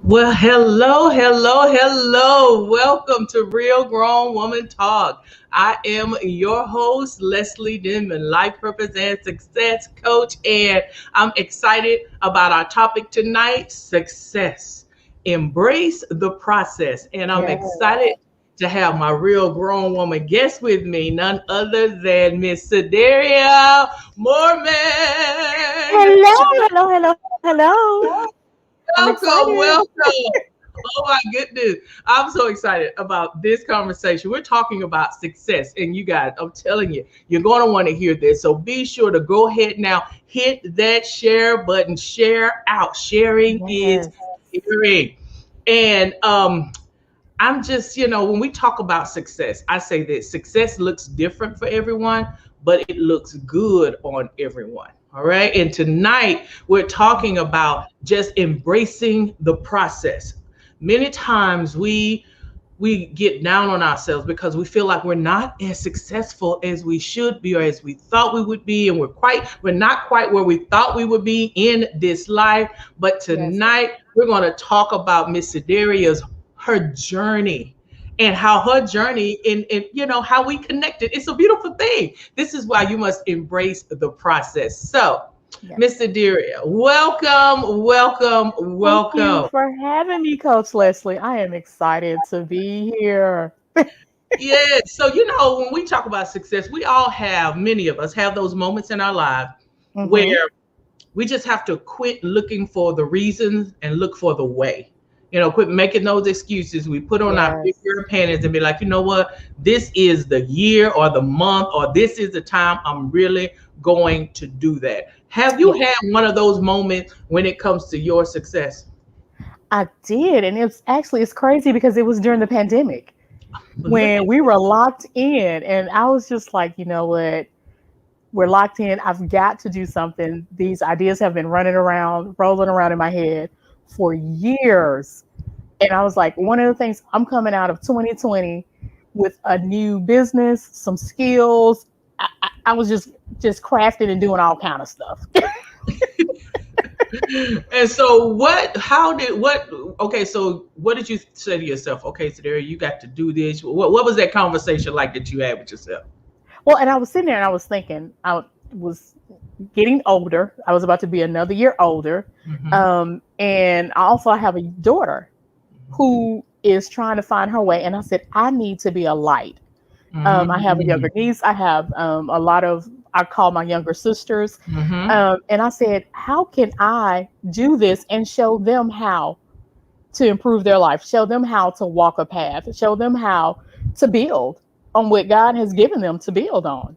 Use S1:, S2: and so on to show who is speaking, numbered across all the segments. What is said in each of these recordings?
S1: Well, hello. Welcome to Real Grown Woman Talk. I am your host, Leslie Denman, life purpose and success coach, and I'm excited about our topic tonight, success. Embrace the process. And I'm
S2: Yeah.
S1: excited to have my real grown woman guest with me, none other than Miss Saderia Morman.
S2: Hello. I'm
S1: Welcome,
S2: excited.
S1: welcome. Oh my goodness. I'm so excited about this conversation. We're talking about success. And you guys, I'm telling you, you're going to want to hear this. So be sure to go ahead now, hit that share button, share out. Sharing is
S2: Yes.
S1: caring. And I'm just, when we talk about success, I say this success looks different for everyone, but it looks good on everyone. All right. And tonight we're talking about just embracing the process. Many times we get down on ourselves because we feel like we're not as successful as we should be or as we thought we would be, and we're not quite where we thought we would be in this life. But
S2: Yes.
S1: tonight we're going to talk about Miss Saderia's her journey and how her journey and how we connected. It's a beautiful thing. This is why you must embrace the process. So Miss
S2: Yes.
S1: Saderia, welcome, welcome,
S2: Thank you
S1: welcome.
S2: for having me, Coach Leslie. I am excited to be here.
S1: Yeah. So, when we talk about success, many of us have those moments in our life
S2: Mm-hmm.
S1: where we just have to quit looking for the reasons and look for the way. Quit making those excuses. We put on our big
S2: Yes.
S1: girl panties and be like, you know what? This is the year or the month, or this is the time I'm really going to do that. Have you
S2: Yes,
S1: had one of those moments when it comes to your success?
S2: I did. And it's crazy because it was during the pandemic
S1: But look
S2: when
S1: at
S2: we were locked in. And I was just like, you know what? We're locked in. I've got to do something. These ideas have been rolling around in my head for years. And I was like, one of the things I'm coming out of 2020 with a new business, some skills. I was just crafting and doing all kind of stuff.
S1: And so so what did you say to yourself? Okay, so there you got to do this. What was that conversation like that you had with yourself?
S2: Well, and I was sitting there and I was thinking, I was getting older. I was about to be another year older.
S1: Hmm.
S2: And I also have a daughter who is trying to find her way. And I said, I need to be a light. I have a
S1: Hmm.
S2: younger niece. I have a lot of, I call my younger sisters.
S1: Hmm.
S2: And I said, how can I do this and show them how to improve their life, show them how to walk a path, show them how to build on what God has given them to build on.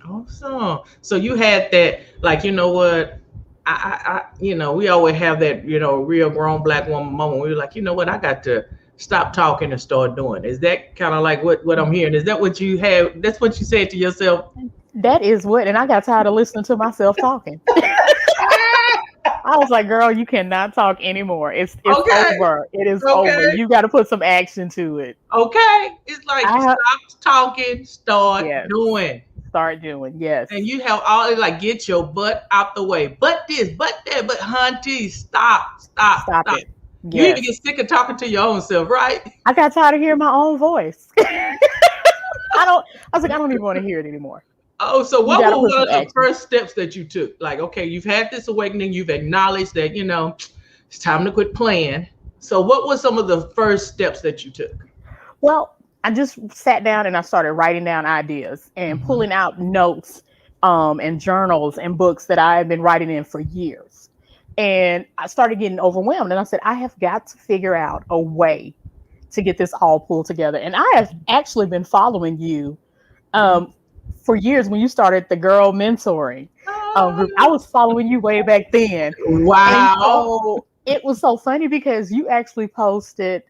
S1: Awesome. So you had that, like, you know what? We always have that, real grown black woman moment where you're like, you know what? I got to stop talking and start doing. Is that kind of like what I'm hearing? Is that what you have? That's what you said to yourself?
S2: That is what, and I got tired of listening to myself talking. I was like, girl, you cannot talk anymore. It's
S1: Okay.
S2: over. It is over.
S1: Okay.
S2: You got to put some action to it.
S1: Okay. It's like
S2: I have,
S1: stop talking, start
S2: yes,
S1: doing.
S2: start doing.
S1: And
S2: Yes.
S1: you have all like get your butt out the way. But this, but that, but hunty, stop, stop,
S2: Stop
S1: stop.
S2: it.
S1: You even get
S2: Yes.
S1: sick of talking to your own self, right?
S2: I got tired of hearing my own voice. I was like, I don't even want to hear it anymore.
S1: Oh, so
S2: You
S1: what
S2: got to
S1: were
S2: put
S1: one
S2: some
S1: of the
S2: action.
S1: first steps that you took? Like, okay, you've had this awakening, you've acknowledged that, it's time to quit playing. So what were some of the first steps that you took?
S2: Well, I just sat down and I started writing down ideas and
S1: Hmm.
S2: pulling out notes and journals and books that I had been writing in for years. And I started getting overwhelmed. And I said, I have got to figure out a way to get this all pulled together. And I have actually been following you um, for years when you started the girl mentoring group. I was following you way back then. And
S1: Wow.
S2: so it was so funny because you actually posted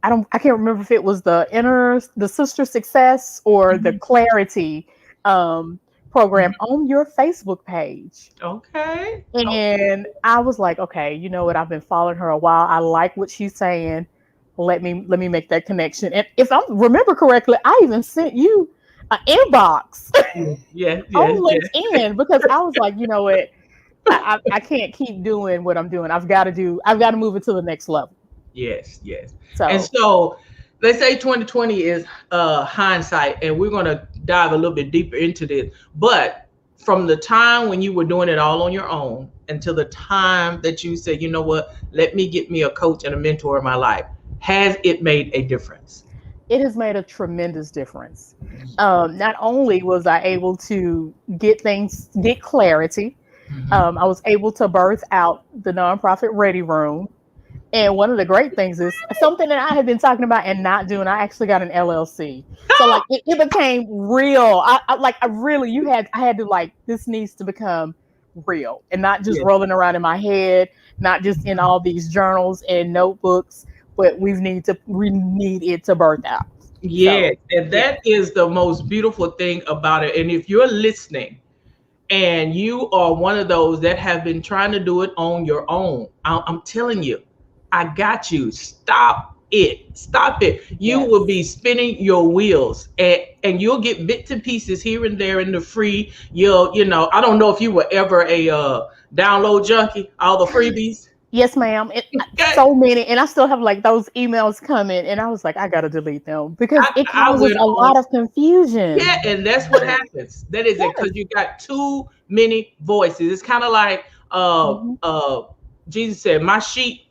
S2: I can't remember if it was the sister success or the
S1: Mhm.
S2: clarity um program on your Facebook page.
S1: Okay. Okay.
S2: And I was like, okay, you know what? I've been following her a while. I like what she's saying. Let me make that connection. And if I remember correctly, I even sent you an inbox
S1: Yes, yes,
S2: on
S1: yes.
S2: LinkedIn because I was like, you know what? I can't keep doing what I'm doing. I've got to move it to the next level.
S1: Yes, yes. And
S2: So
S1: so let's say 2020 is hindsight, and we're going to dive a little bit deeper into this. But from the time when you were doing it all on your own until the time that you said, you know what, let me get me a coach and a mentor in my life, has it made a difference?
S2: it has made a tremendous difference. Not only was I able to get clarity,
S1: Mhm.
S2: I was able to birth out the nonprofit ready room. And one of the great things is something that I had been talking about and not doing. I actually got an LLC, so like it became real. I really I had to like, this needs to become real and not just
S1: Yeah.
S2: rolling around in my head, not just in all these journals and notebooks, but we need it to birth out.
S1: Yes,
S2: So
S1: and
S2: yeah,
S1: that is the most beautiful thing about it. And if you're listening and you are one of those that have been trying to do it on your own, I'm telling you, I got you. Stop it. Stop it. You
S2: yes,
S1: will be spinning your wheels, and you'll get bits and pieces here and there in the free. I don't know if you were ever a download junkie, all the freebies.
S2: yes, ma'am.
S1: Okay.
S2: So many, and I still have like those emails coming, and I was like, I gotta delete them because it
S1: I
S2: causes
S1: went
S2: a
S1: on.
S2: lot of confusion.
S1: Yeah, and that's what happens. That is it,
S2: Yes.
S1: because you got too many voices. It's kind of like
S2: Mhm.
S1: Jesus said, "My sheep,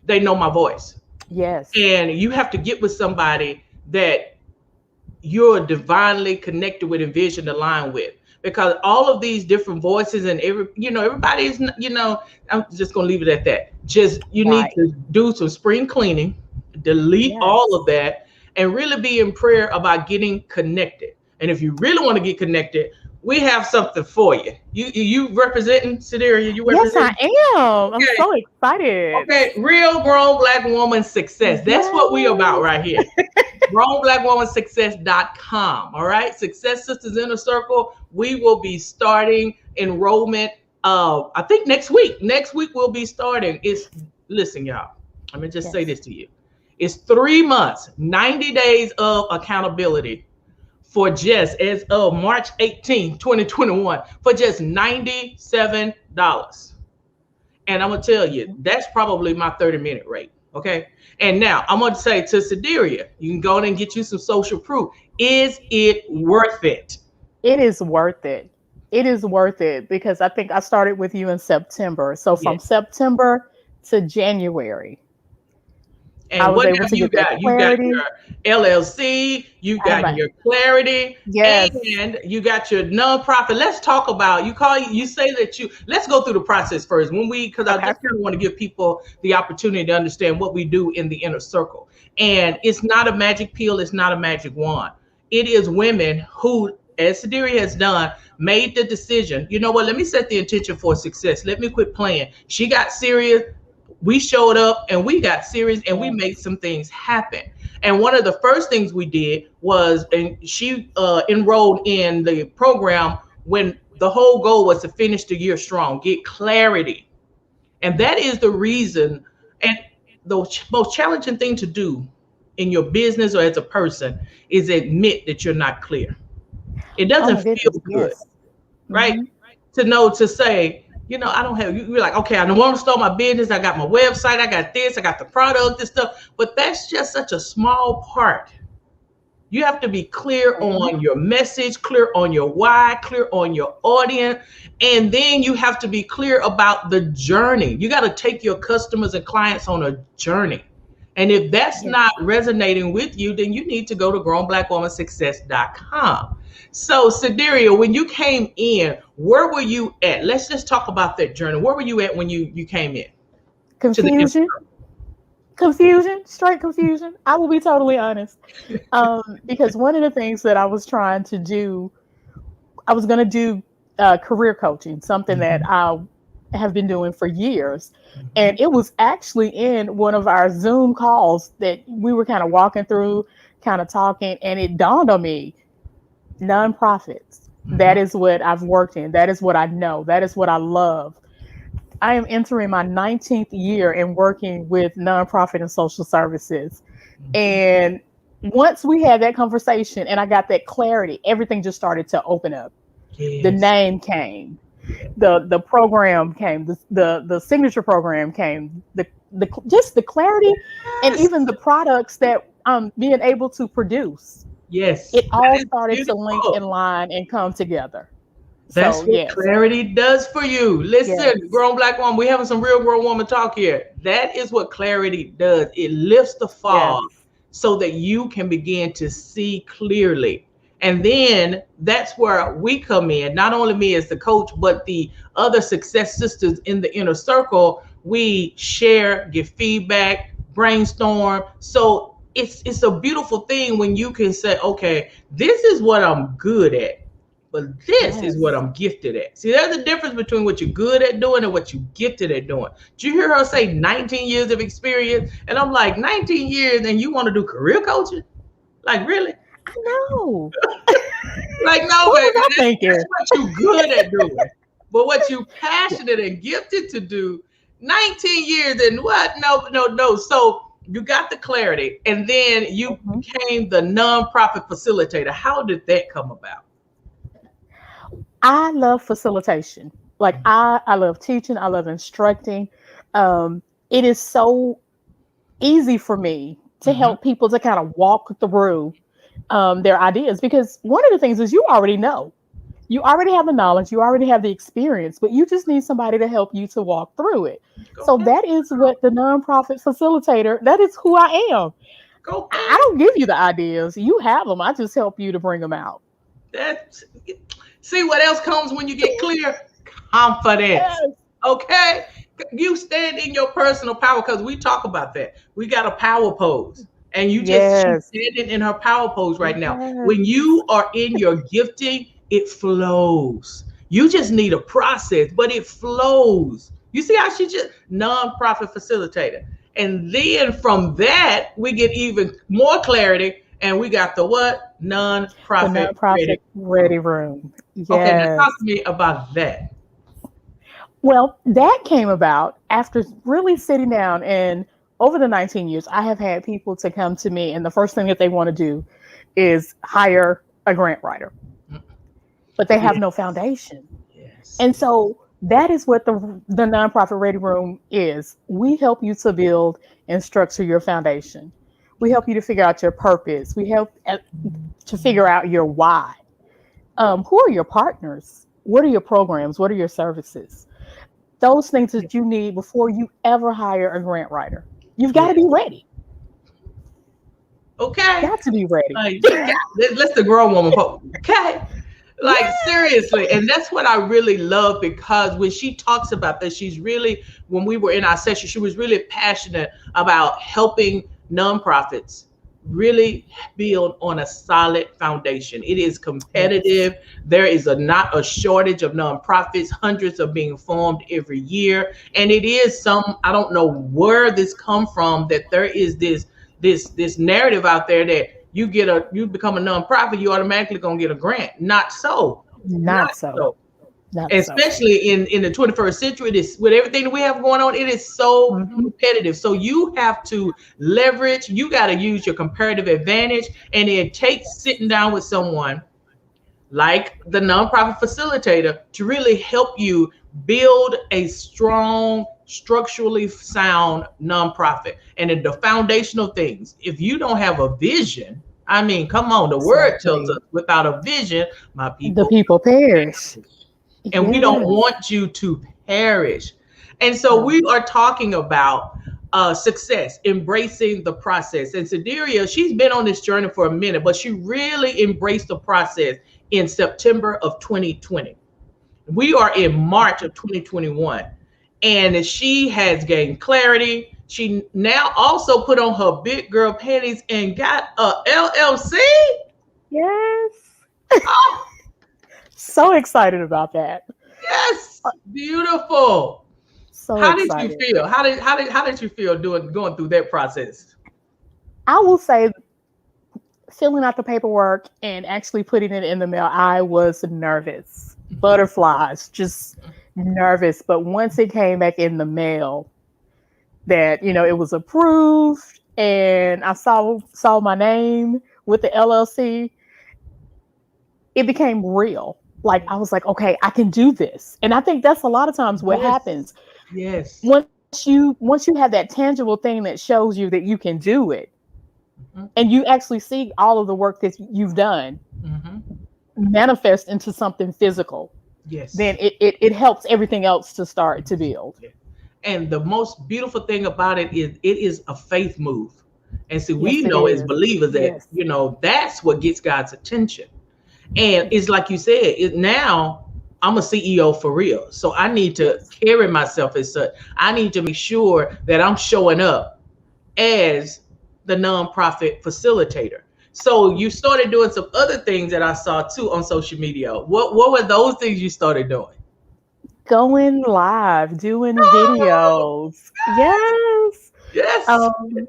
S1: they know my voice,"
S2: Yes.
S1: and you have to get with somebody that you're divinely connected with and vision aligned with, because all of these different voices and everybody's, I'm just gonna leave it at that. Just you need
S2: Right.
S1: to do some spring cleaning, delete all
S2: Yes.
S1: of that, and really be in prayer about getting connected. And if you really want to get connected, we have something for you. You representing Saderia, you
S2: Yes, I
S1: representing.
S2: am. I'm
S1: Okay.
S2: so excited.
S1: Okay, real grown black woman success. That's what we about
S2: Yes.
S1: right here. GrownBlackWomanSuccess.com. All right, Success Sisters Inner Circle. We will be starting enrollment. I think next week. Next week we'll be starting. Listen, y'all. Let me just say
S2: Yes.
S1: this to you. It's 3 months, 90 days of accountability for just as of March 18th, 2021, for just $97. And I'm gonna tell you, that's probably my 30-minute rate. Okay. And now I'm gonna say to Saderia, you can go in and get you some social proof. Is it worth it?
S2: It is worth it. It is worth it because I think I started with you in September. So
S1: Yeah.
S2: from September to January, I
S1: And
S2: was
S1: what
S2: able
S1: have
S2: to
S1: you
S2: get that
S1: got? You got
S2: clarity.
S1: your LLC, you
S2: I have
S1: got
S2: my,
S1: your clarity,
S2: yes.
S1: and you got your nonprofit. Let's talk about, you say that let's go through the process first. Because I
S2: Okay.
S1: just kind of want to give people the opportunity to understand what we do in the inner circle. And it's not a magic pill, it's not a magic wand. It is women who, as Saderia has done, made the decision, you know what, let me set the intention for success. Let me quit playing. She got serious, we showed up, and we got serious, and we made
S2: Yes.
S1: some things happen. And one of the first things we did was, and she enrolled in the program when the whole goal was to finish the year strong, get clarity. And that is the reason. And the most challenging thing to do in your business or as a person is admit that you're not clear. It
S2: Oh
S1: doesn't
S2: my
S1: feel
S2: goodness.
S1: good,
S2: Yes.
S1: right?
S2: Hmm.
S1: To know, to say, I don't have, you're like, okay, I want to start my business. I got my website. I got this. I got the product, this stuff. But that's just such a small part. You have to be clear on your message, clear on your why, clear on your audience. And then you have to be clear about the journey. You got to take your customers and clients on a journey. And if that's
S2: Yes.
S1: not resonating with you, then you need to go to grownblackwomansuccess.com. So, Saderia, when you came in, where were you at? Let's just talk about that journey. Where were you at when you came in to the
S2: Confusion. Confusion. Straight confusion. I will be totally honest. Because one of the things that I was trying to do, I was going to do career coaching, something that
S1: Mhm.
S2: I have been doing for years.
S1: Mhm.
S2: And it was actually in one of our Zoom calls that we were kind of walking through, kind of talking, and it dawned on me, nonprofits. That
S1: Mhm.
S2: is what I've worked in. That is what I know. That is what I love. I am entering my 19th year in working with nonprofit and social services.
S1: Mhm.
S2: And once we had that conversation and I got that clarity, everything just started to open up. The
S1: Yes.
S2: name came. The program came, the signature program came, the just the clarity, and
S1: Yes.
S2: even the products that being able to produce.
S1: Yes.
S2: It
S1: That
S2: all
S1: is
S2: started to link in
S1: beautiful.
S2: line and come together.
S1: That's
S2: So
S1: what
S2: yes,
S1: clarity does for you. Listen,
S2: yes,
S1: grown black woman, we having some real grown woman talk here. That is what clarity does. It lifts the
S2: yes,
S1: fog so that you can begin to see clearly. And then that's where we come in, not only me as the coach, but the other success sisters in the inner circle. We share, give feedback, brainstorm. So it's a beautiful thing when you can say, okay, this is what I'm good at, but this is what
S2: yes.
S1: I'm gifted at. See, there's a difference between what you're good at doing and what you're gifted at doing. Did you hear her say 19 years of experience? And I'm like, 19 years and you want to do career coaching? Like, really?
S2: I know.
S1: Like, no,
S2: What was
S1: baby,
S2: I
S1: that's
S2: thinking?
S1: what you're good at doing. But what you
S2: Yeah.
S1: passionate and gifted to do, 19 years and what? No, no, no. So you got the clarity, and then you
S2: Mhm.
S1: became the nonprofit facilitator. How did that come about?
S2: I love facilitation. Like I love teaching. I love instructing. It is so easy for me to
S1: Mm-hmm.
S2: help people to kind of walk through their ideas, because one of the things is you already have the knowledge, you already have the experience, but you just need somebody to help you to walk through it.
S1: Go
S2: So
S1: ahead,
S2: that is what the nonprofit facilitator, that is who I am.
S1: go
S2: I
S1: ahead.
S2: don't give you the ideas, you have them. I just help you to bring them out.
S1: That see what else comes when you get clear? Confidence.
S2: Yes,
S1: Okay? You stand in your personal power because we talk about that. We got a power pose. And she's
S2: yes,
S1: standing in her power pose right now.
S2: yes.
S1: When you are in your gifting, it flows. You just need a process, but it flows. You see how she just nonprofit facilitator. And then from that, we get even more clarity. And we got the what?
S2: The
S1: Nonprofit
S2: nonprofit
S1: ready.
S2: ready room.
S1: Okay, now
S2: Yes.
S1: talk to me about that.
S2: Well, that came about after really sitting down, and over the 19 years, I have had people to come to me, and the first thing that they want to do is hire a grant writer, but they have
S1: Yes,
S2: no foundation.
S1: yes.
S2: And so that is what the nonprofit ready room is. We help you to build and structure your foundation. We help you to figure out your purpose. We help to figure out your why. Who are your partners? What are your programs? What are your services? Those things that you need before you ever hire a grant writer. You've got to be
S1: Yes.
S2: ready.
S1: Okay.
S2: Got to be ready.
S1: Like you got let's the grown woman. Okay. Like
S2: Yes.
S1: seriously, and that's what I really love because when she talks about this, she's really, when we were in our session, she was really passionate about helping nonprofits really build on a solid foundation. It is
S2: Yes.
S1: competitive. There is not a shortage of nonprofits. Hundreds are being formed every year, and it is some, I don't know where this come from, that there is this narrative out there that you become a nonprofit, you automatically gonna get a grant. Not so.
S2: Not
S1: Not
S2: so.
S1: so.
S2: Not so.
S1: Especially in the 21st century, it is, with everything that we have going on, it is so
S2: Hmm.
S1: competitive. So you have to leverage, you got to use your comparative advantage. And it takes sitting down with someone like the nonprofit facilitator to really help you build a strong, structurally sound nonprofit. And in the foundational things, if you don't have a vision, I mean, come on, the word tells
S2: Exactly.
S1: us without a vision, my
S2: The
S1: people
S2: people perish.
S1: perish. And we don't
S2: Yes.
S1: want you to perish. And so
S2: No.
S1: we are talking about success, embracing the process. And Saderia, she's been on this journey for a minute, but she really embraced the process in September of 2020. We are in March of 2021. And she has gained clarity. She now also put on her big girl panties and got a LLC.
S2: Yes.
S1: Oh,
S2: So excited about that.
S1: yes, beautiful.
S2: So
S1: How did you
S2: excited.
S1: feel? How did you feel doing going through that process?
S2: I will say, filling out the paperwork and actually putting it in the mail, I was nervous. Butterflies, just nervous. But once it came back in the mail, that it was approved, and I saw my name with the LLC, it became real. like I was like, okay, I can do this. And I think that's a lot of times what
S1: Yes.
S2: happens.
S1: Yes.
S2: Once you have that tangible thing that shows you that you can do it,
S1: Mm-hmm.
S2: and you actually see all of the work that you've done
S1: Mm-hmm.
S2: manifest into something physical, then
S1: Yes.
S2: it helps everything else to start to build.
S1: Yeah. And the most beautiful thing about it is a faith move. And see, we
S2: Yes, it
S1: know as
S2: is.
S1: believers that,
S2: Yes.
S1: that's what gets God's attention. And it's like you said, now I'm a CEO for real. So I need to
S2: Yes.
S1: carry myself as such. I need to make sure that I'm showing up as the nonprofit facilitator. So you started doing some other things that I saw too on social media. What were those things you started doing?
S2: Going live, doing
S1: Oh,
S2: videos. Yes.
S1: yes.
S2: Um,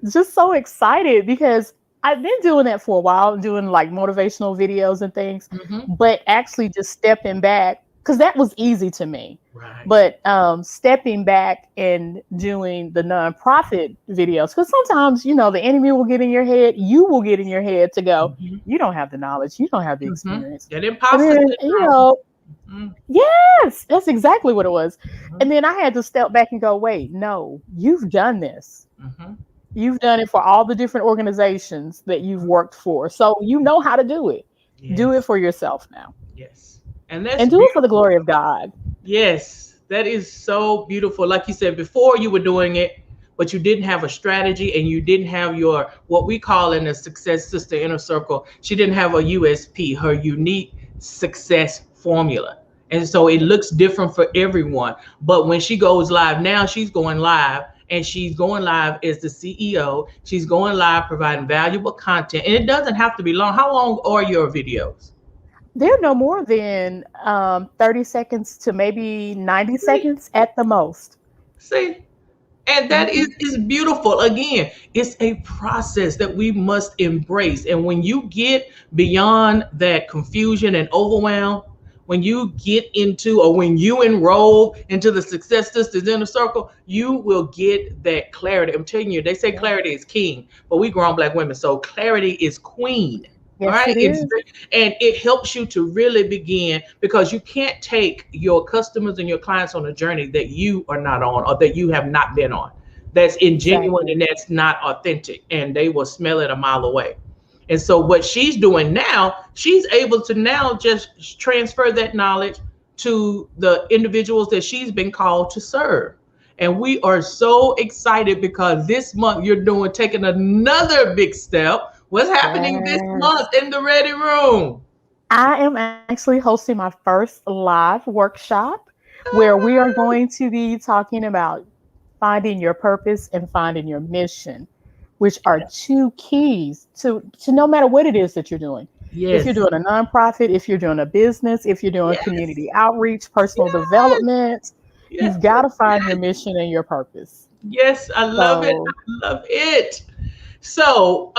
S2: just so excited because I've been doing that for a while, doing like motivational videos and things,
S1: Hmm.
S2: but actually just stepping back because that was easy to me.
S1: Right.
S2: But stepping back and doing the nonprofit videos, because sometimes, the enemy will get in your head, you will get in your head to go,
S1: Hmm.
S2: you don't have the knowledge, you don't have the
S1: Hmm.
S2: experience.
S1: That
S2: And
S1: imposter
S2: then,
S1: syndrome. Hmm.
S2: yes, that's exactly what it was.
S1: Hmm.
S2: And then I had to step back and go, wait, no, you've done this.
S1: Hmm.
S2: You've done it for all the different organizations that you've worked for. So you know how to do it. Do it
S1: Yes.
S2: for yourself now.
S1: Yes. And that's
S2: And do it for the
S1: beautiful.
S2: glory of God.
S1: Yes, that is so beautiful. Like you said, before you were doing it, but you didn't have a strategy and you didn't have your, what we call in the Success Sister Inner Circle, she didn't have a USP, her unique success formula. And so it looks different for everyone. But when she goes live now, she's going live, and she's going live as the CEO. She's going live providing valuable content. And it doesn't have to be long. How long are your videos?
S2: They're no more than 30 seconds to maybe 90
S1: See,
S2: seconds at the most.
S1: see, and that is,
S2: Hmm.
S1: is beautiful. Again, it's a process that we must embrace. And when you get beyond that confusion and overwhelm, when you get into, or when you enroll into the Success Sisters Inner Circle, you will get that clarity. I'm telling you, they say
S2: Yeah.
S1: clarity is king, but we grown Black women, so clarity is queen. All
S2: Yes,
S1: right.
S2: it is.
S1: And it helps you to really begin, because you can't take your customers and your clients on a journey that you are not on, or that you have not been on. That's ingenuine
S2: Exactly.
S1: and that's not authentic. And they will smell it a mile away. And so what she's doing now, she's able to now just transfer that knowledge to the individuals that she's been called to serve. And we are so excited because this month you're taking another big step. What's happening this
S2: Yes.
S1: month in the Ready Room?
S2: I am actually hosting my first live workshop where we are going to be talking about finding your purpose and finding your mission, which are two keys to no matter what it is that you're doing. If you're
S1: Yes.
S2: doing a nonprofit, if you're doing a business, if you're doing
S1: Yes.
S2: community outreach, personal
S1: Yes.
S2: development,
S1: Yes.
S2: you've got to find your mission and your purpose.
S1: Yes. I love it.
S2: So
S1: I love it. So,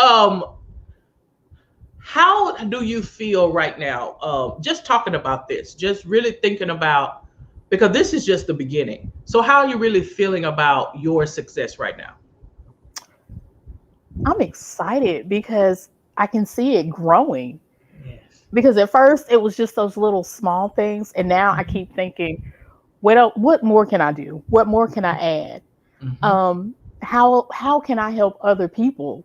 S1: how do you feel right now? Just talking about this, just really thinking about, because this is just the beginning. So, how are you really feeling about your success right now?
S2: I'm excited because I can see it growing.
S1: Yes.
S2: Because at first it was just those little small things, and now I keep thinking, what more can I do? What more can I add?
S1: Mm-hmm.
S2: How can I help other people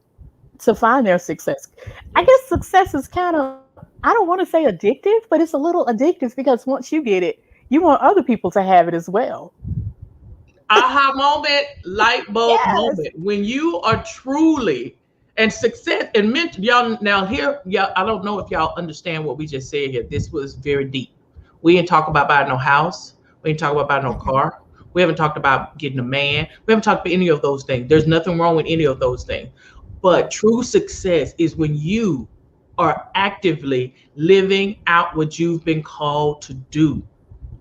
S2: to find their success? I
S1: Yes.
S2: guess success is kind of, I don't want to say addictive, but it's a little addictive because once you get it, you want other people to have it as well.
S1: Aha moment, light bulb
S2: Yes,
S1: moment. When you are truly, and success and y'all now here, y'all, I don't know if y'all understand what we just said here. This was very deep. We didn't talk about buying no house. We didn't talk about buying no
S2: okay,
S1: car. We haven't talked about getting a man. We haven't talked about any of those things. There's nothing wrong with any of those things. But
S2: yes,
S1: true success is when you are actively living out what you've been called to do.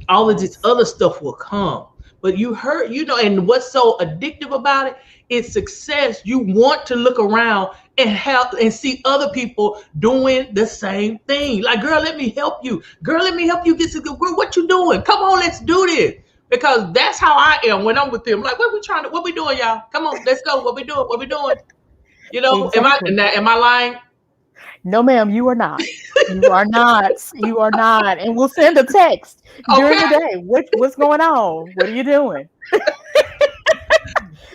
S1: All of this
S2: yes,
S1: other stuff will come. But you heard, and what's so addictive about it is success. You want to look around and help and see other people doing the same thing. Like, girl, let me help you. Girl, let me help you get to the girl. What you doing? Come on, let's do this. Because that's how I am when I'm with them. Like, what we doing, y'all? Come on, let's go. What we doing? What we doing? Am I
S2: exactly.
S1: am I lying?
S2: No, ma'am, you are not. You are not. You are not. And we'll send a text during the
S1: Okay.
S2: day. What's going on? What are you doing?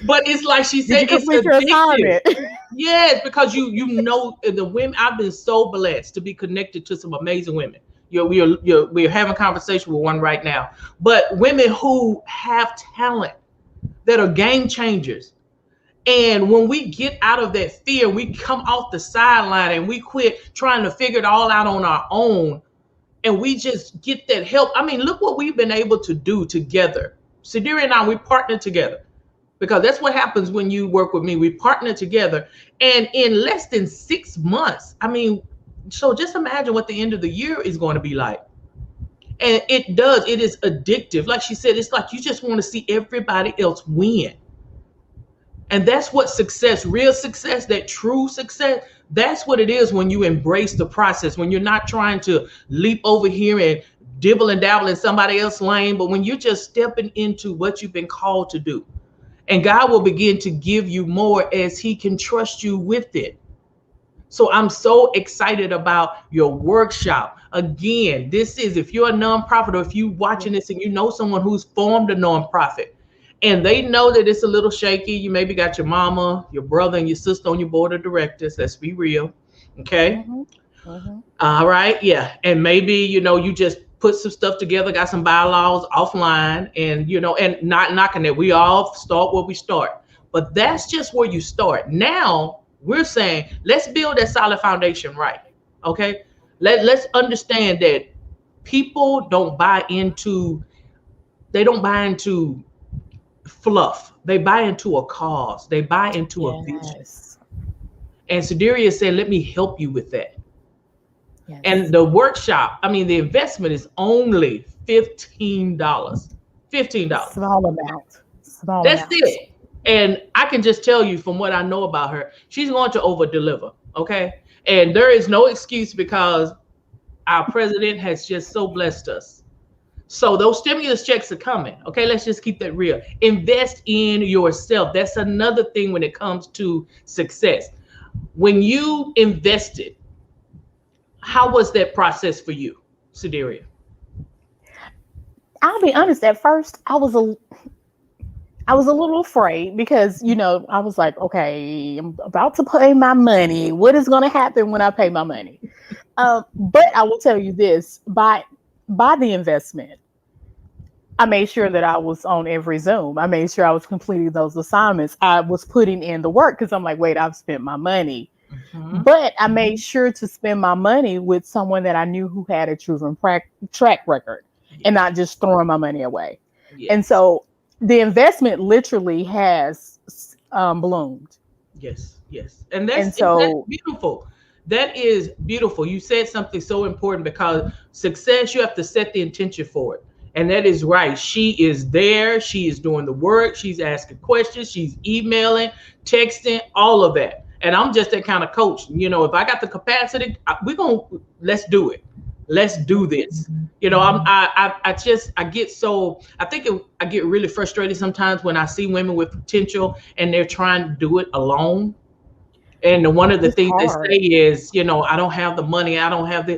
S1: But it's like she
S2: Did
S1: said,
S2: you
S1: it's
S2: complete your
S1: addictive.
S2: assignment?
S1: Yes, because you know the women. I've been so blessed to be connected to some amazing women. We're having a conversation with one right now. But women who have talent that are game changers. And when we get out of that fear, we come off the sideline and we quit trying to figure it all out on our own. And we just get that help. I mean, look what we've been able to do together. Saderia and I, we partnered together, because that's what happens when you work with me. We partner together, and in less than 6 months, I mean, so just imagine what the end of the year is going to be like. And it is addictive. Like she said, it's like you just want to see everybody else win. And that's what success, real success, that true success, that's what it is when you embrace the process, when you're not trying to leap over here and dibble and dabble in somebody else's lane, but when you're just stepping into what you've been called to do. And God will begin to give you more as he can trust you with it. So I'm so excited about your workshop. Again, this is, if you're a nonprofit, or if you're watching this and you know someone who's formed a nonprofit and they know that it's a little shaky, you maybe got your mama, your brother, and your sister on your board of directors. Let's be real. Okay.
S2: Mm-hmm. Mm-hmm.
S1: All right. Yeah. And maybe, you just put some stuff together, got some bylaws offline, and, and not knocking it. We all start where we start. But that's just where you start. Now we're saying, let's build that solid foundation, right? Okay. Let's understand that people they don't buy into fluff. They buy into a cause. They buy into a vision.
S2: Yes.
S1: And Saderia said, let me help you with that.
S2: Yes.
S1: And the workshop, I mean, the investment is only $15. $15.
S2: Small amount.
S1: That's it. And I can just tell you from what I know about her, she's going to over deliver. Okay. And there is no excuse, because our president has just so blessed us. So those stimulus checks are coming. Okay. Let's just keep that real. Invest in yourself. That's another thing when it comes to success. When you invested, how was that process for you, Saderia?
S2: I'll be honest. At first, I was a little afraid, because I was like, okay, I'm about to pay my money. What is going to happen when I pay my money? But I will tell you this: by the investment, I made sure that I was on every Zoom. I made sure I was completing those assignments. I was putting in the work, because I'm like, wait, I've spent my money. Mm-hmm. But I made sure to spend my money with someone that I knew who had a proven track record, and not just throwing my money away. Yes. And so the investment literally has bloomed.
S1: Yes. And that's beautiful. That is beautiful. You said something so important, because success, you have to set the intention for it. And that is right. She is there. She is doing the work. She's asking questions. She's emailing, texting, all of that. And I'm just that kind of coach. If I got the capacity, let's do it. Let's do this. I get really frustrated sometimes when I see women with potential and they're trying to do it alone. And one of the things they say is, I don't have the money. I don't have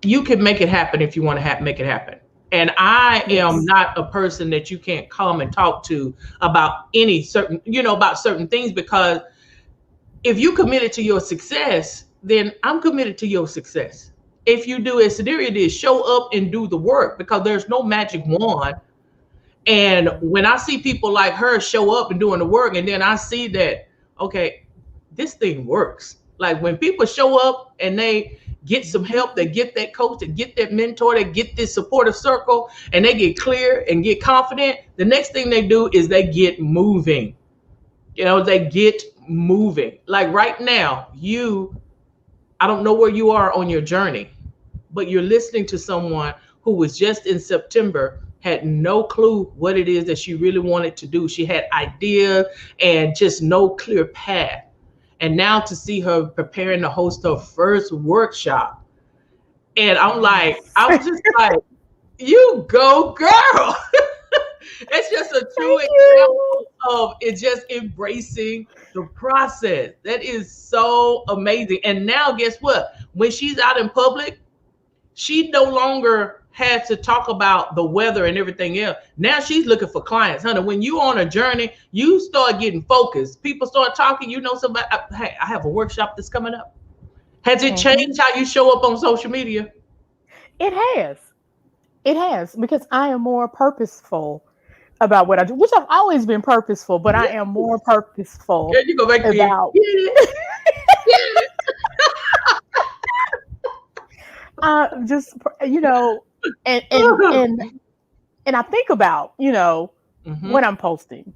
S1: you can make it happen if you want to make it happen. And I am not a person that you can't come and talk to about about certain things, because if you committed to your success, then I'm committed to your success. If you do as Saderia did, show up and do the work, because there's no magic wand. And when I see people like her show up and doing the work, and then I see that, okay, this thing works. Like when people show up and they get some help, they get that coach, they get that mentor, they get this supportive circle, and they get clear and get confident, the next thing they do is they get moving. They get moving. Like right now, I don't know where you are on your journey, but you're listening to someone who was just in September, had no clue what it is that she really wanted to do. She had ideas and just no clear path. And now to see her preparing to host her first workshop. And I was just like, you go, girl. That's just a true
S2: Thank you.
S1: example of it, just embracing the process. That is so amazing. And now, guess what? When she's out in public, she no longer had to talk about the weather and everything else. Now she's looking for clients, honey. When you on a journey, you start getting focused. People start talking. You know, somebody. Hey, I have a workshop that's coming up. Has it changed how you show up on social media?
S2: It has. It has, because I am more purposeful about what I do, which I've always been purposeful, but I am more purposeful
S1: Yeah, you go back to
S2: about just, you know, and I think about, you know, when I'm posting.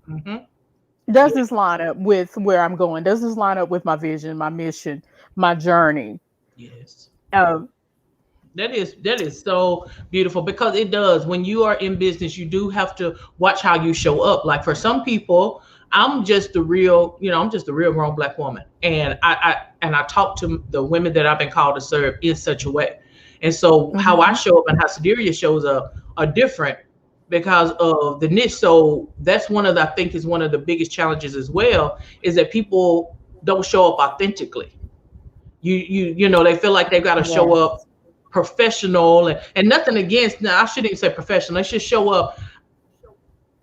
S2: Does this line up with where I'm going? Does this line up with my vision, my mission, my journey?
S1: Yes. That is so beautiful, because it does. When you are in business, you do have to watch how you show up. Like for some people, I'm just the real, I'm just a real grown Black woman, and I talk to the women that I've been called to serve in such a way, and so how I show up and how Saderia shows up are different because of the niche. So that's I think is one of the biggest challenges as well, is that people don't show up authentically. They feel like they've got to show up professional and nothing against. Now, I shouldn't even say professional. They should show up.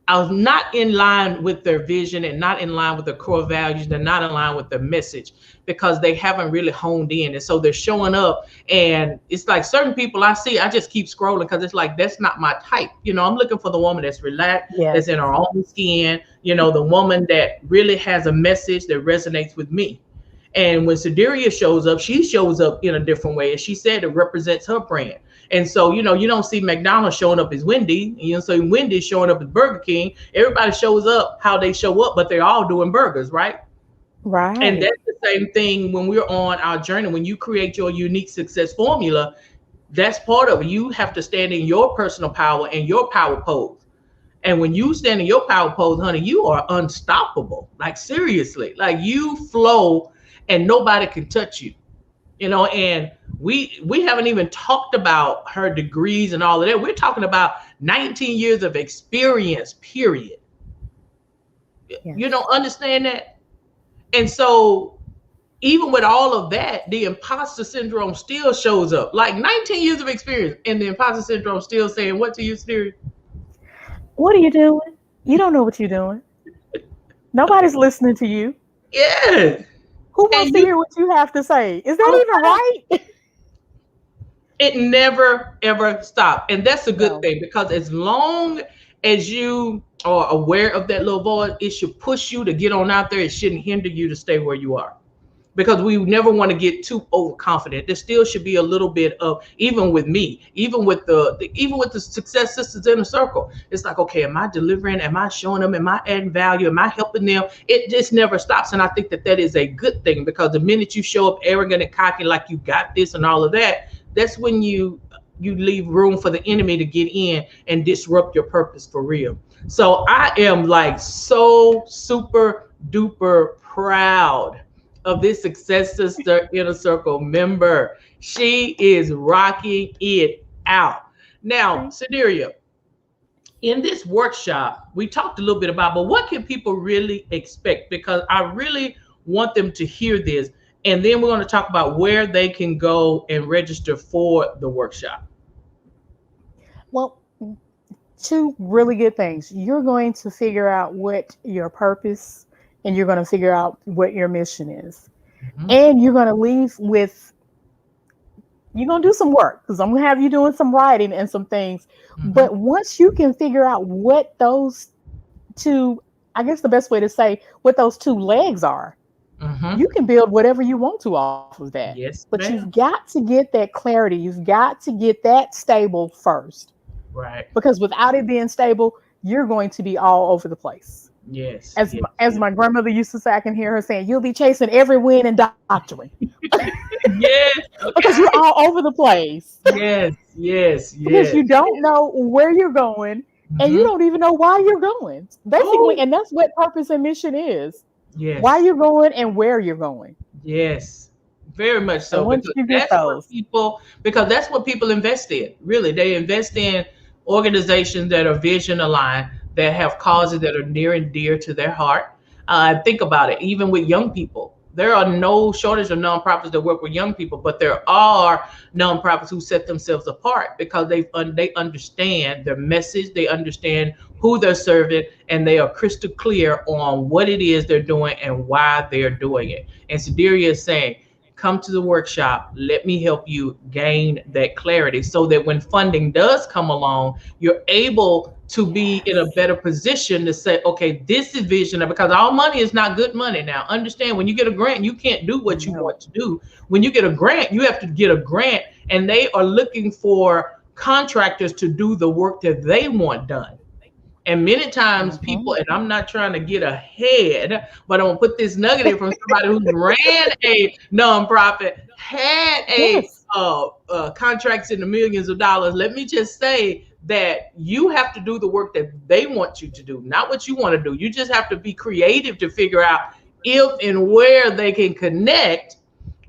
S1: I was not in line with their vision and not in line with their core values. They're not in line with their message because they haven't really honed in. And so they're showing up, and it's like certain people I see, I just keep scrolling because it's like, that's not my type. I'm looking for the woman that's relaxed, that's in her own skin, the woman that really has a message that resonates with me. And when Saderia shows up, she shows up in a different way. As she said, it represents her brand. And so, you don't see McDonald's showing up as Wendy. So Wendy's showing up as Burger King. Everybody shows up how they show up, but they're all doing burgers, right?
S2: Right.
S1: And that's the same thing when we're on our journey. When you create your unique success formula, that's part of it. You have to stand in your personal power and your power pose. And when you stand in your power pose, honey, you are unstoppable. Like seriously, like you flow and nobody can touch you, and we haven't even talked about her degrees and all of that. We're talking about 19 years of experience, period. Yes. Understand that? And so even with all of that, the imposter syndrome still shows up. Like 19 years of experience and the imposter syndrome still saying what to you, Siri?
S2: What are you doing? You don't know what you're doing. Nobody's listening to you.
S1: Yeah.
S2: Who wants to hear what you have to say? Is that even right?
S1: It never, ever stops. And that's a good thing, because as long as you are aware of that little voice, it should push you to get on out there. It shouldn't hinder you to stay where you are. Because we never want to get too overconfident. There still should be a little bit of, even with me, even with the Success Sisters in a Circle. It's like, okay, am I delivering? Am I showing them? Am I adding value? Am I helping them? It just never stops. And I think that is a good thing, because the minute you show up arrogant and cocky, like you got this and all of that, that's when you leave room for the enemy to get in and disrupt your purpose for real. So I am like so super duper proud of this Success Sister Inner Circle member. She is rocking it out. Now, Saderia, in this workshop, we talked a little bit about, but what can people really expect? Because I really want them to hear this. And then we're going to talk about where they can go and register for the workshop.
S2: Well, two really good things. You're going to figure out what your purpose, and you're going to figure out what your mission is. And you're going to leave with, you're going to do some work, because I'm going to have you doing some writing and some things. But once you can figure out what those two, I guess the best way to say what those two legs are, you can build whatever you want to off of that.
S1: Yes,
S2: but you've got to get that clarity. You've got to get that stable first.
S1: Right.
S2: Because without it being stable, you're going to be all over the place.
S1: Yes.
S2: As my grandmother used to say, I can hear her saying, you'll be chasing every win and doctoring.
S1: Yes.
S2: Okay. Because you're all over the place.
S1: Yes.
S2: Because you don't know where you're going, and you don't even know why you're going. Basically, and that's what purpose and mission is.
S1: Yes.
S2: Why you're going and where you're going.
S1: Yes. Very much so. Because that's what people invest in. Really, they invest in organizations that are vision aligned, that have causes that are near and dear to their heart. Think about it, even with young people. There are no shortage of nonprofits that work with young people, but there are nonprofits who set themselves apart because they understand their message, they understand who they're serving, and they are crystal clear on what it is they're doing and why they're doing it. And Saderia is saying, come to the workshop. Let me help you gain that clarity so that when funding does come along, you're able to be in a better position to say, okay, this is vision, because all money is not good money. Now, understand, when you get a grant, you can't do what you want to do. When you get a grant, you have to get a grant, and they are looking for contractors to do the work that they want done. And many times people, and I'm not trying to get ahead, but I'm gonna put this nugget in from somebody who ran a nonprofit, had a contracts in the millions of dollars. Let me just say that you have to do the work that they want you to do, not what you want to do. You just have to be creative to figure out if and where they can connect.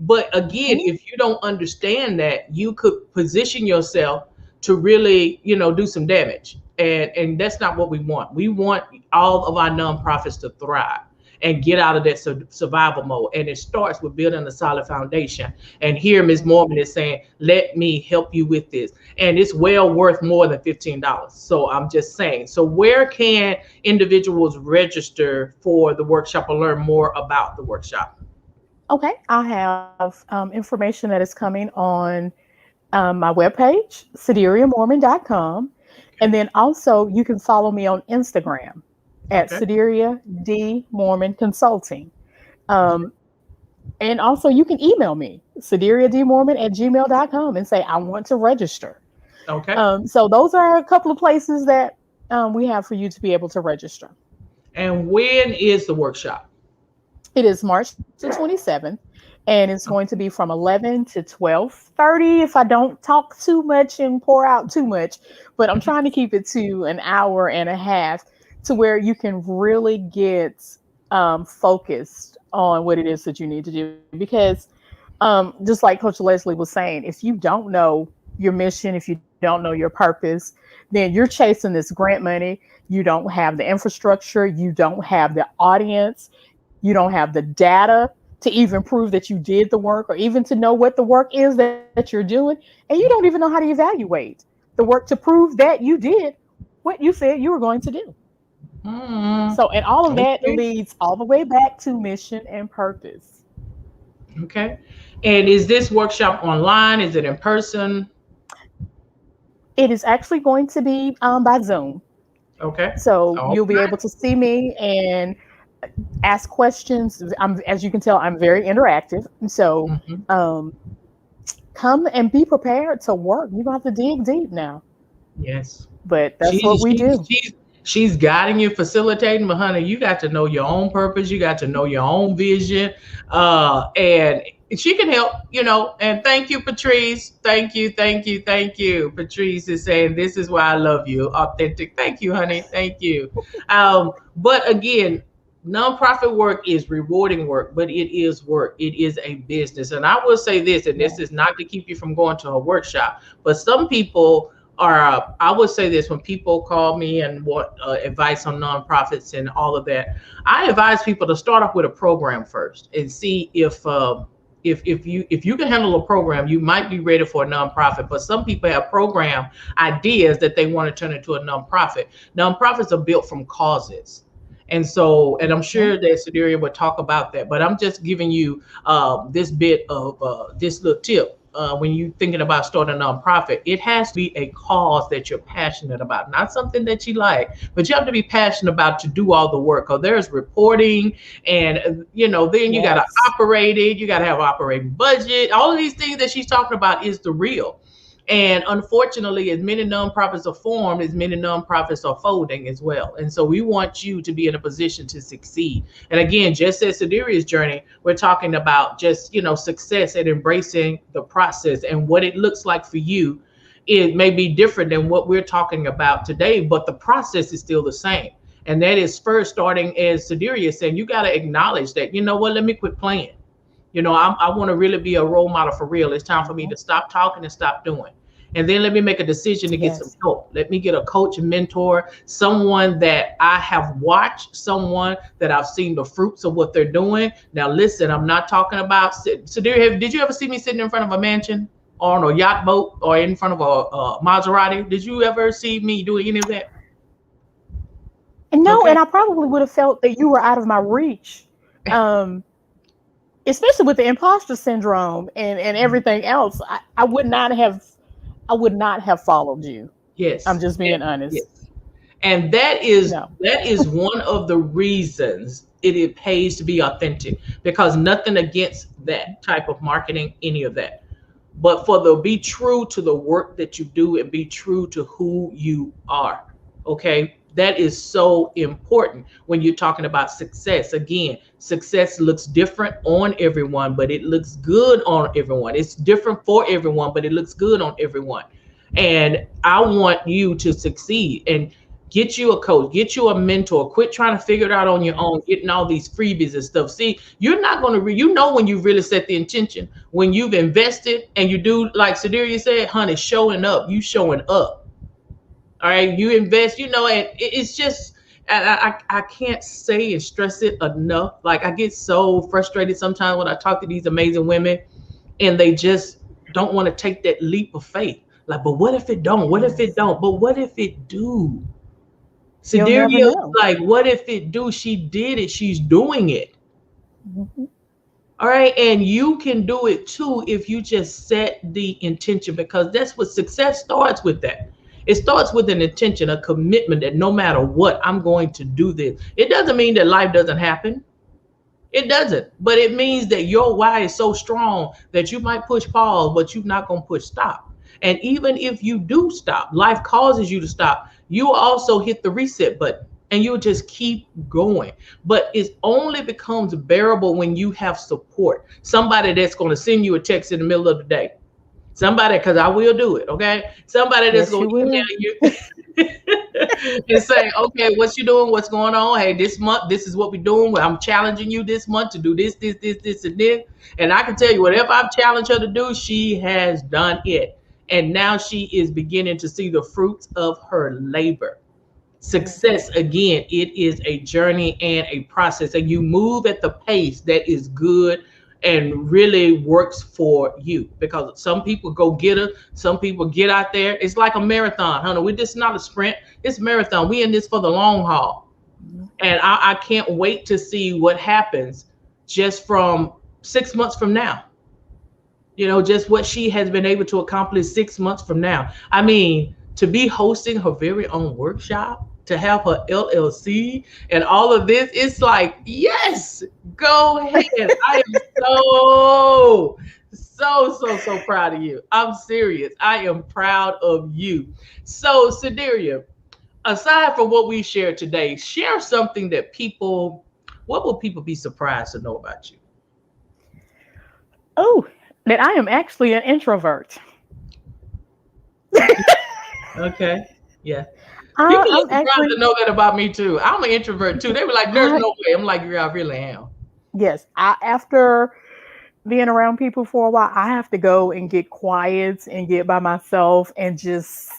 S1: But again, if you don't understand that, you could position yourself to really, do some damage. And that's not what we want. We want all of our nonprofits to thrive and get out of that survival mode. And it starts with building a solid foundation. And here, Ms. Morman is saying, let me help you with this. And it's well worth more than $15. So I'm just saying, so where can individuals register for the workshop or learn more about the workshop?
S2: Okay, I have information that is coming on my webpage, saderiamorman.com. And then also you can follow me on Instagram at Saderia D. Morman Consulting. And also you can email me, saderiadmorman@gmail.com, and say, I want to register.
S1: Okay.
S2: So those are a couple of places that we have for you to be able to register.
S1: And when is the workshop?
S2: It is March the 27th. And it's going to be from 11 to 12:30 if I don't talk too much and pour out too much. But I'm trying to keep it to an hour and a half to where you can really get focused on what it is that you need to do. Because just like Coach Leslie was saying, if you don't know your mission, if you don't know your purpose, then you're chasing this grant money. You don't have the infrastructure. You don't have the audience. You don't have the data to even prove that you did the work, or even to know what the work is that you're doing. And you don't even know how to evaluate the work to prove that you did what you said you were going to do. So, and all of that leads all the way back to mission and purpose.
S1: Okay. And is this workshop online? Is it in person?
S2: It is actually going to be by Zoom.
S1: Okay.
S2: So you'll be able to see me and ask questions. As you can tell, I'm very interactive. So come and be prepared to work. You're going to have to dig deep now.
S1: Yes.
S2: But that's what we do.
S1: She's guiding you, facilitating, but honey, you got to know your own purpose. You got to know your own vision. And she can help, and thank you, Patrice. Thank you. Patrice is saying, this is why I love you. Authentic. Thank you, honey. Thank you. But again, nonprofit work is rewarding work, but it is work. It is a business. And I will say this, and this is not to keep you from going to a workshop, but some people are, I would say this, when people call me and want advice on nonprofits and all of that, I advise people to start off with a program first and see if you can handle a program, you might be ready for a nonprofit. But some people have program ideas that they want to turn into a nonprofit. Nonprofits are built from causes. And so, and I'm sure that Saderia would talk about that, but I'm just giving you this bit of this little tip. When you're thinking about starting a nonprofit, it has to be a cause that you're passionate about, not something that you like, but you have to be passionate about to do all the work. Because there's reporting, and then you got to operate it. You got to have operating budget. All of these things that she's talking about is the real. And unfortunately, as many nonprofits are formed, as many nonprofits are folding as well. And so we want you to be in a position to succeed. And again, just as Saderia's journey, we're talking about just, success and embracing the process and what it looks like for you. It may be different than what we're talking about today, but the process is still the same. And that is first starting, as Saderia said, you got to acknowledge that, let me quit playing. I want to really be a role model for real. It's time for me to stop talking and stop doing. And then let me make a decision to get some
S2: Yes.
S1: help. Let me get a coach, mentor, someone that I have watched, someone that I've seen the fruits of what they're doing. Now, listen, I'm not talking about. Saderia, did you ever see me sitting in front of a mansion or on a yacht boat or in front of a Maserati? Did you ever see me doing any of that?
S2: And no,
S1: Okay.
S2: and I probably would have felt that you were out of my reach. Um, Especially with the imposter syndrome and everything else. I would not have followed you. I'm
S1: Yes.
S2: just being honest.
S1: Yes. And
S2: No.
S1: that is one of the reasons it pays to be authentic, because nothing against that type of marketing, any of that. But for the be true to the work that you do and be true to who you are. Okay. That is so important when you're talking about success. Again, success looks different on everyone, but it looks good on everyone. It's different for everyone, but it looks good on everyone. And I want you to succeed and get you a coach, get you a mentor. Quit trying to figure it out on your own, getting all these freebies and stuff. See, you're not going to, you know, when you really set the intention, when you've invested and you do, like Saderia said, honey, showing up, you showing up. All right. You invest, you know, and it's just, I can't say and stress it enough. Like I get so frustrated sometimes when I talk to these amazing women and they just don't want to take that leap of faith. Like, but what if it don't? What if it
S2: Yes.
S1: don't? But what if it do?
S2: You'll never
S1: Saderia,
S2: know.
S1: like, what if it do? She did it. She's doing it.
S2: Mhm.
S1: All right. And you can do it too if you just set the intention, because that's what success starts with that. It starts with an intention, a commitment that no matter what, I'm going to do this. It doesn't mean that life doesn't happen. It doesn't. But it means that your why is so strong that you might push pause, but you're not going to push stop. And even if you do stop, life causes you to stop, you also hit the reset button and you'll just keep going. But it only becomes bearable when you have support. Somebody that's going to send you a text in the middle of the day. Somebody, because I will do it, okay? Somebody that's
S2: Yes,
S1: going
S2: you
S1: to email
S2: will.
S1: you and say, okay, what you doing? What's going on? Hey, this month, this is what we're doing. Well, I'm challenging you this month to do this, and this. And I can tell you, whatever I've challenged her to do, she has done it. And now she is beginning to see the fruits of her labor. Success,
S2: Yes.
S1: again, it is a journey and a process, and you move at the pace that is good and really works for you, because some people go get it, some people get out there. It's like a marathon, honey. We're just not a sprint, it's a marathon. We in this for the long haul.
S2: Mhm.
S1: And I can't wait to see what happens just from 6 months from now. You know, just what she has been able to accomplish 6 months from now. I mean, to be hosting her very own workshop, to have her LLC and all of this, it's like, yes, go ahead. I am so proud of you. I'm serious. I am proud of you. So, Saderia, aside from what we shared today, share something that people, what will people be surprised to know about you?
S2: Oh, that I am actually an introvert.
S1: Okay. Yeah. People are
S2: I'm
S1: surprised to
S2: actually
S1: know that about me too. I'm an introvert too. They were like, "There's
S2: I
S1: no way." I'm like, "Yeah, I really am."
S2: yes, I after being around people for a while, I have to go and get quiet and get by myself and just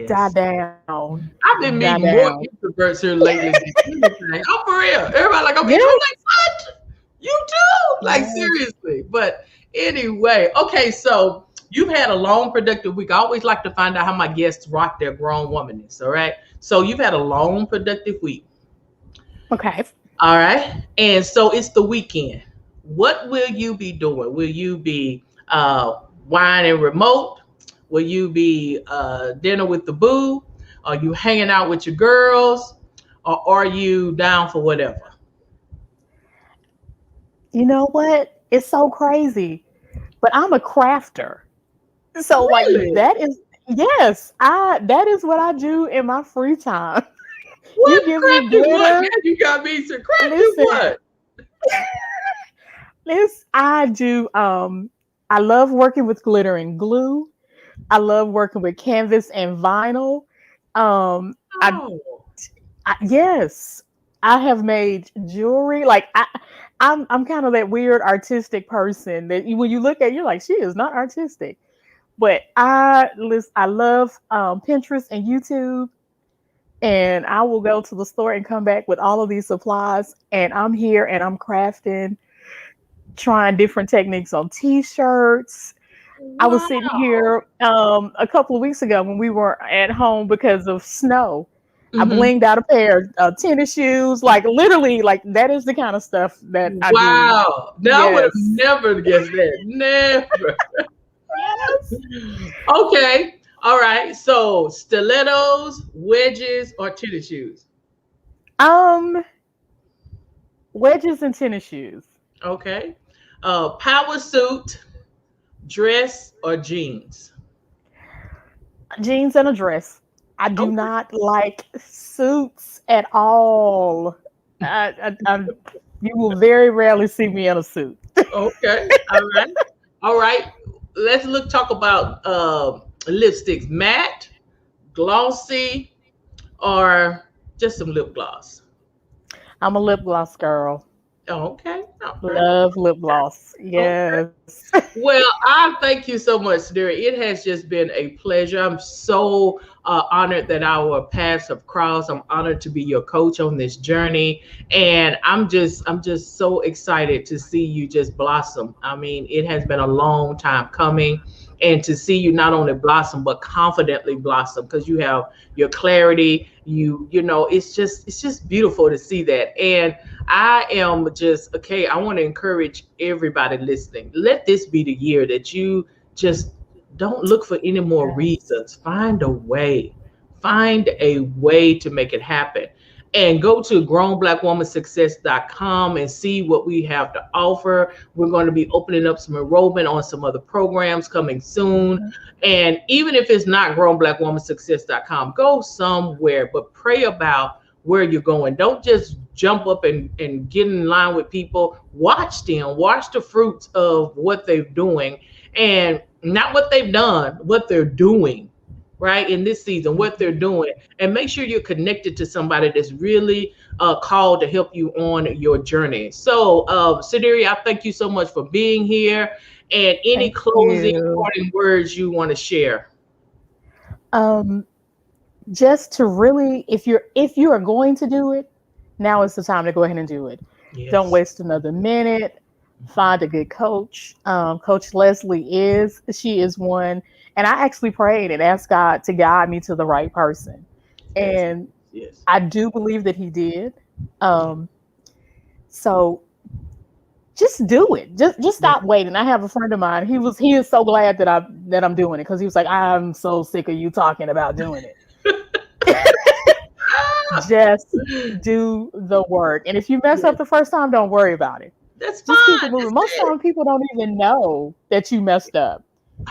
S2: die
S1: Yes.
S2: down.
S1: I've been
S2: Die
S1: meeting more
S2: down.
S1: introverts here lately than anything. I'm for real. Everybody like, I'm introvert. I'm
S2: Yes.
S1: like, what? You too? Like
S2: Yes.
S1: seriously. But anyway, okay. So you've had a long, productive week. I always like to find out how my guests rock their grown womanness. All right. So you've had a long, productive week.
S2: Okay.
S1: All right. And so it's the weekend. What will you be doing? Will you be wine and remote? Will you be dinner with the boo? Are you hanging out with your girls? Or are you down for whatever?
S2: You know what? It's so crazy, but I'm a crafter. So like
S1: Really?
S2: that is yes, I that is what I do in my free time. You
S1: What
S2: give me
S1: crafting? What?
S2: glitter.
S1: Now you got me some crafting
S2: Listen,
S1: what?
S2: this I do I love working with glitter and glue. I love working with canvas and vinyl. Um I,
S1: Oh,
S2: yes, I have made jewelry. Like I'm kind of that weird artistic person that when you look at you're like she is not artistic. But I love Pinterest and YouTube, and I will go to the store and come back with all of these supplies, and I'm here and I'm crafting, trying different techniques on t-shirts. I was sitting
S1: Wow.
S2: here a couple of weeks ago when we were at home because of snow. I
S1: Hmm.
S2: blinged out a pair of tennis shoes, like literally, like that is the kind of stuff that I do.
S1: Wow. Now I would have
S2: Yes,
S1: never guessed that. Never.
S2: yes.
S1: Okay. All right. So stilettos, wedges, or tennis shoes?
S2: Um, Wedges and tennis shoes,
S1: Okay. Power suit, dress, or jeans?
S2: jeans and a dress. I do
S1: Okay.
S2: not like suits at all. You will very rarely see me in a suit.
S1: Okay. All right. All right. Let's talk about lipsticks. Matte, glossy, or just some lip gloss?
S2: I'm a lip gloss girl.
S1: Oh, okay. All right.
S2: Love lip gloss.
S1: Okay.
S2: Yes.
S1: Well, I thank you so much, Saderia. It has just been a pleasure. I'm so honored that our paths have crossed. I'm honored to be your coach on this journey, and I'm just so excited to see you just blossom. I mean, it has been a long time coming, and to see you not only blossom but confidently blossom because you have your clarity. You know, it's just beautiful to see that. And I am just okay. I want to encourage everybody listening. Let this be the year that you just don't look for any more
S2: Yes.
S1: reasons. Find a way. Find a way to make it happen. And go to grownblackwomansuccess.com and see what we have to offer. We're going to be opening up some enrollment on some other programs coming soon. And even if it's not grownblackwomansuccess.com, go somewhere, but pray about where you're going. Don't just jump up and get in line with people. Watch them, watch the fruits of what they're doing, and not what they've done, what they're doing, right? In this season, what they're doing. And make sure you're connected to somebody that's really called to help you on your journey. So, Saderia, I thank you so much for being here. And any
S2: Thank
S1: closing
S2: you.
S1: parting words you want to share?
S2: Um, just to really, if you are going to do it, now is the time to go ahead and do it. Don't
S1: Yes.
S2: waste another minute. Find a good coach. Coach Leslie she is one, and I actually prayed and asked God to guide me to the right person,
S1: Yes.
S2: and
S1: Yes.
S2: I do believe that He did.
S1: Yes.
S2: Um, so just do it. Just
S1: Yes.
S2: stop waiting. I have a friend of mine. He is so glad that I'm doing it because he was like, I'm so sick of you talking about doing it. Just do the work. And if you mess up
S1: Yes.
S2: the first time, don't worry about it.
S1: That's
S2: Just keep
S1: fine.
S2: it moving.
S1: That's
S2: Most
S1: it.
S2: times people don't even know that you messed up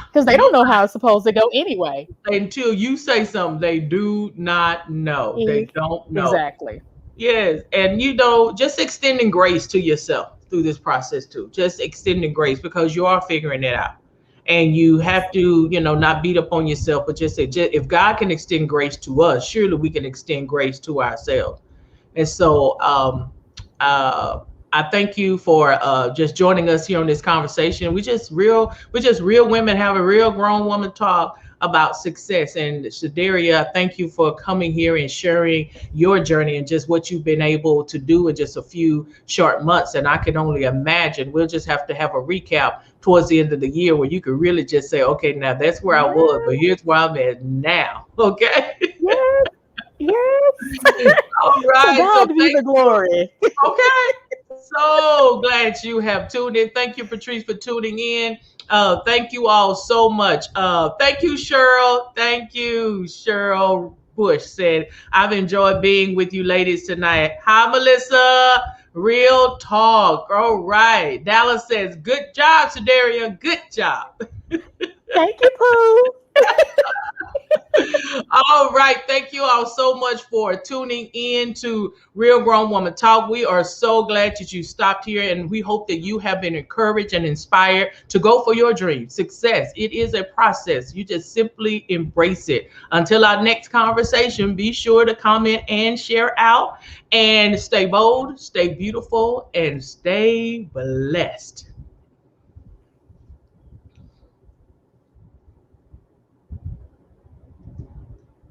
S2: because they
S1: No,
S2: don't know how it's supposed to go anyway.
S1: until you say something, they do not know. They
S2: E-
S1: don't know.
S2: Exactly.
S1: Yes, and just extending grace to yourself through this process too. Just extending grace because you are figuring it out, and you have to, not beat up on yourself, but just say, if God can extend grace to us, surely we can extend grace to ourselves. And so, uh, I thank you for just joining us here on this conversation. We're just real women having real grown woman talk about success. And Shaderia, thank you for coming here and sharing your journey and just what you've been able to do in just a few short months. And I can only imagine we'll just have to have a recap towards the end of the year where you could really just say, okay, now that's where I was, but
S2: Yes.
S1: here's where I'm at now. Okay.
S2: Yes. Yes.
S1: All
S2: To
S1: right. So
S2: God be
S1: thank
S2: the glory.
S1: Okay. So glad you have tuned in. Thank you, Patrice, for tuning in. Thank you all so much. Thank you, Cheryl. Thank you, Cheryl Bush said, I've enjoyed being with you ladies tonight. Hi, Melissa. Real talk. All right. Dallas says, good job, Saderia. Good job.
S2: Thank you, Pooh.
S1: All right. Thank you all so much for tuning in to Real Grown Woman Talk. We are so glad that you stopped here, and we hope that you have been encouraged and inspired to go for your dream. Success, it is a process. You just simply embrace it. Until our next conversation, be sure to comment and share out, and stay bold, stay beautiful, and stay blessed.